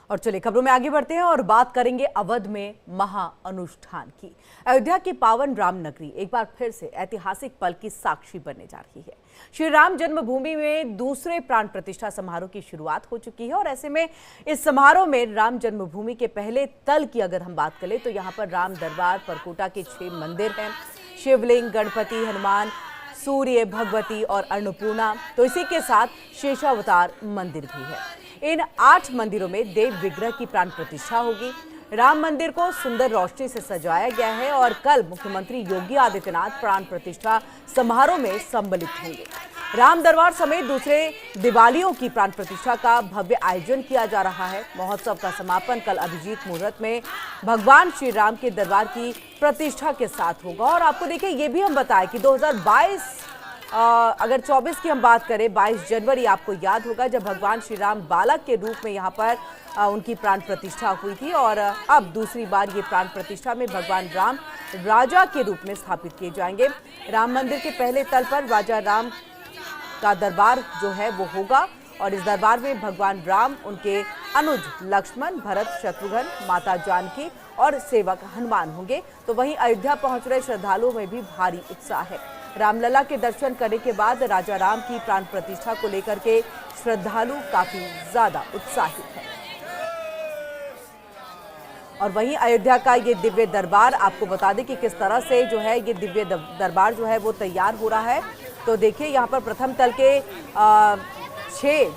और चलिए खबरों में आगे बढ़ते हैं और बात करेंगे अवध में महा अनुष्ठान की। अयोध्या की पावन राम नगरी एक बार फिर से ऐतिहासिक पल की साक्षी बनने जा रही है। श्री राम जन्मभूमि में दूसरे प्राण प्रतिष्ठा समारोह की शुरुआत हो चुकी है और ऐसे में इस समारोह में राम जन्मभूमि के पहले तल की अगर हम बात करें तो यहाँ पर राम दरबार, परकोटा के 6 मंदिर हैं, शिवलिंग, गणपति, हनुमान, सूर्य, भगवती और अन्नपूर्णा, तो इसी के साथ शेषावतार मंदिर भी है। इन 8 मंदिरों में देव विग्रह की प्राण प्रतिष्ठा होगी। राम मंदिर को सुंदर रोशनी से सजाया गया है और कल मुख्यमंत्री योगी आदित्यनाथ प्राण प्रतिष्ठा समारोह में सम्मिलित होंगे। राम दरबार समेत दूसरे दिवालियों की प्राण प्रतिष्ठा का भव्य आयोजन किया जा रहा है। महोत्सव का समापन कल अभिजीत मुहूर्त में भगवान श्री राम के दरबार की प्रतिष्ठा के साथ होगा। और आपको देखिए ये भी हम बताएं कि 2022 अगर 24 की हम बात करें, 22 जनवरी आपको याद होगा जब भगवान श्री राम बालक के रूप में यहाँ पर उनकी प्राण प्रतिष्ठा हुई थी और अब दूसरी बार ये प्राण प्रतिष्ठा में भगवान राम राजा के रूप में स्थापित किए जाएंगे। राम मंदिर के पहले तल पर राजा राम का दरबार जो है वो होगा और इस दरबार में भगवान राम, उनके अनुज लक्ष्मण, भरत, शत्रुघ्न, माता जानकी और सेवक हनुमान होंगे। तो वहीं अयोध्या पहुंच रहे श्रद्धालुओं में भी भारी उत्साह है। रामलला के दर्शन करने के बाद राजा राम की प्राण प्रतिष्ठा को लेकर के श्रद्धालु काफी ज्यादा उत्साहित हैं। और वहीं अयोध्या का ये दिव्य दरबार आपको बता दें कि किस तरह से जो है ये दिव्य दरबार जो है वो तैयार हो रहा है। तो देखिए यहाँ पर प्रथम तल के 6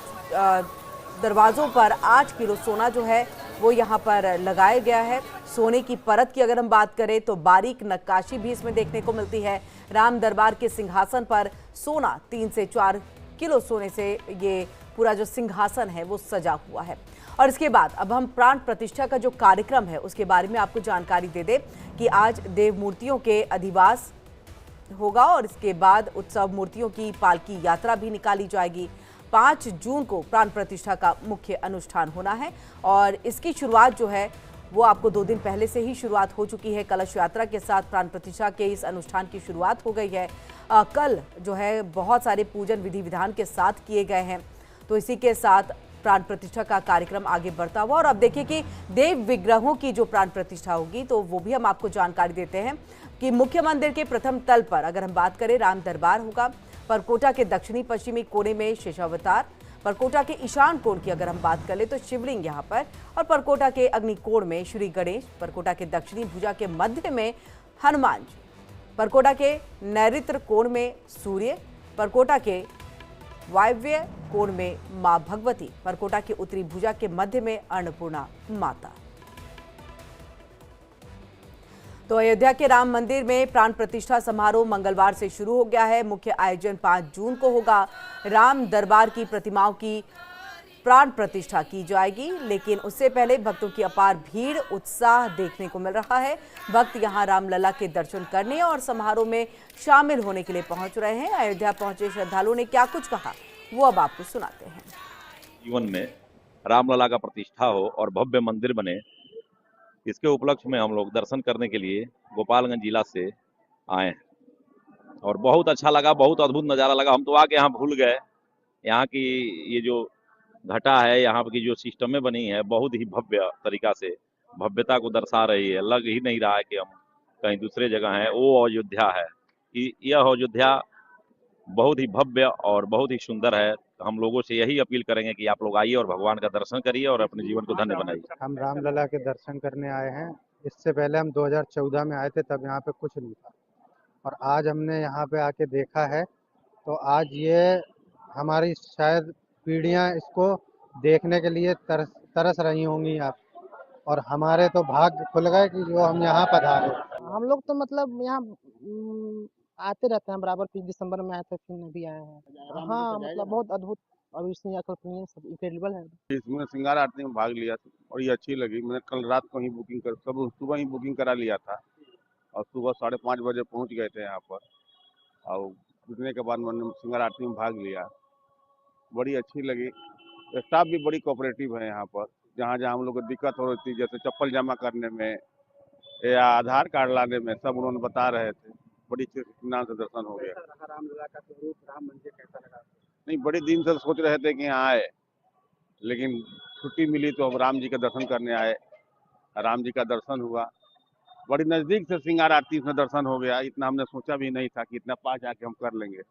दरवाजों पर 8 किलो सोना जो है वो यहाँ पर लगाया गया है। सोने की परत की अगर हम बात करें तो बारीक नक्काशी भी इसमें देखने को मिलती है। राम दरबार के सिंहासन पर सोना 3 से 4 किलो सोने से ये पूरा जो सिंहासन है वो सजा हुआ है। और इसके बाद अब हम प्राण प्रतिष्ठा का जो कार्यक्रम है उसके बारे में आपको जानकारी दे दें कि आज देव मूर्तियों के अधिवास होगा और इसके बाद उत्सव मूर्तियों की पालकी यात्रा भी निकाली जाएगी। 5 जून को प्राण प्रतिष्ठा का मुख्य अनुष्ठान होना है और इसकी शुरुआत जो है वो आपको 2 दिन पहले से ही शुरुआत हो चुकी है। कलश यात्रा के साथ प्राण प्रतिष्ठा के इस अनुष्ठान की शुरुआत हो गई है। कल जो है बहुत सारे पूजन विधि विधान के साथ किए गए हैं। तो इसी के साथ प्राण प्रतिष्ठा का कार्यक्रम आगे बढ़ता हुआ और अब देखिए कि देव विग्रहों की जो प्राण प्रतिष्ठा होगी तो वो भी हम आपको जानकारी देते हैं कि मुख्य मंदिर के प्रथम तल पर अगर हम बात करें राम दरबार होगा। परकोटा के दक्षिणी पश्चिमी कोने में शेषावतार, परकोटा के ईशान कोण की अगर हम बात करें तो शिवलिंग यहाँ पर, और परकोटा के अग्निकोण में श्री गणेश, परकोटा के दक्षिणी भुजा के मध्य में हनुमान जी, परकोटा के नैऋत्य कोण में सूर्य, परकोटा के वायव्य कोण में मां भगवती, परकोटा के उत्तरी भुजा के मध्य में अन्नपूर्णा माता। तो अयोध्या के राम मंदिर में प्राण प्रतिष्ठा समारोह मंगलवार से शुरू हो गया है। मुख्य आयोजन 5 जून को होगा। राम दरबार की प्रतिमाओं की प्राण प्रतिष्ठा की जाएगी, लेकिन उससे पहले भक्तों की अपार भीड़, उत्साह देखने को मिल रहा है। भक्त यहां रामलला के दर्शन करने और समारोह में शामिल होने के लिए पहुंच रहे हैं। अयोध्या पहुंचे श्रद्धालुओं ने क्या कुछ कहा वो अब आपको सुनाते हैं। जीवन में रामलला का प्रतिष्ठा हो और भव्य मंदिर बने, इसके उपलक्ष्य में हम लोग दर्शन करने के लिए गोपालगंज जिला से आए हैं और बहुत अच्छा लगा, बहुत अद्भुत नज़ारा लगा। हम तो आके यहाँ भूल गए। यहाँ की ये जो घटा है, यहाँ की जो सिस्टमें बनी है, बहुत ही भव्य तरीका से भव्यता को दर्शा रही है। लग ही नहीं रहा है कि हम कहीं दूसरे जगह हैं। वो अयोध्या है। यह अयोध्या बहुत ही भव्य और बहुत ही सुंदर है। हम लोगों से यही अपील करेंगे कि आप लोग आइए और भगवान का दर्शन करिए और अपने जीवन को धन्य बनाइए। हम रामलला के दर्शन करने आए हैं। इससे पहले हम 2014 में आए थे, तब यहाँ पे कुछ नहीं था और आज हमने यहाँ पे आके देखा है। तो आज ये हमारी शायद पीढ़ियाँ इसको देखने के लिए तरस रही होंगी आप, और हमारे तो भाग्य खुल गए कि जो हम यहाँ पधारे। हम लोग तो मतलब यहाँ आते रहते हैं बराबर। 30 दिसंबर में आए थे, फिर अभी आए हैं। हाँ मतलब बहुत अद्भुत, अविस्मरणीय, अकल्पनीय, सब इनक्रेडिबल है। इसमें श्रृंगार आरती में भाग लिया था और ये अच्छी लगी। मैंने कल रात को ही बुकिंग कर, सब सुबह ही बुकिंग करा लिया था और सुबह 5:30 बजे पहुंच गए थे यहाँ पर और रुकने के बाद मैंने श्रृंगार आरती में भाग लिया। बड़ी अच्छी लगी। स्टाफ भी बड़ी कोऑपरेटिव है यहाँ पर। जहाँ जहाँ हम लोग को दिक्कत हो रही थी, जैसे चप्पल जमा करने में या आधार कार्ड लाने में, सब उन्होंने बता रहे थे। बड़ी इत्मीनान से दर्शन हो गया। रामलला का स्वरूप, राम मंदिर कैसा लगा? नहीं, बड़े दिन से सोच रहे थे कि यहाँ आए, लेकिन छुट्टी मिली तो अब राम जी का दर्शन करने आए। राम जी का दर्शन हुआ, बड़ी नजदीक से श्रृंगार आरती में दर्शन हो गया। इतना हमने सोचा भी नहीं था कि इतना पास जाके हम कर लेंगे।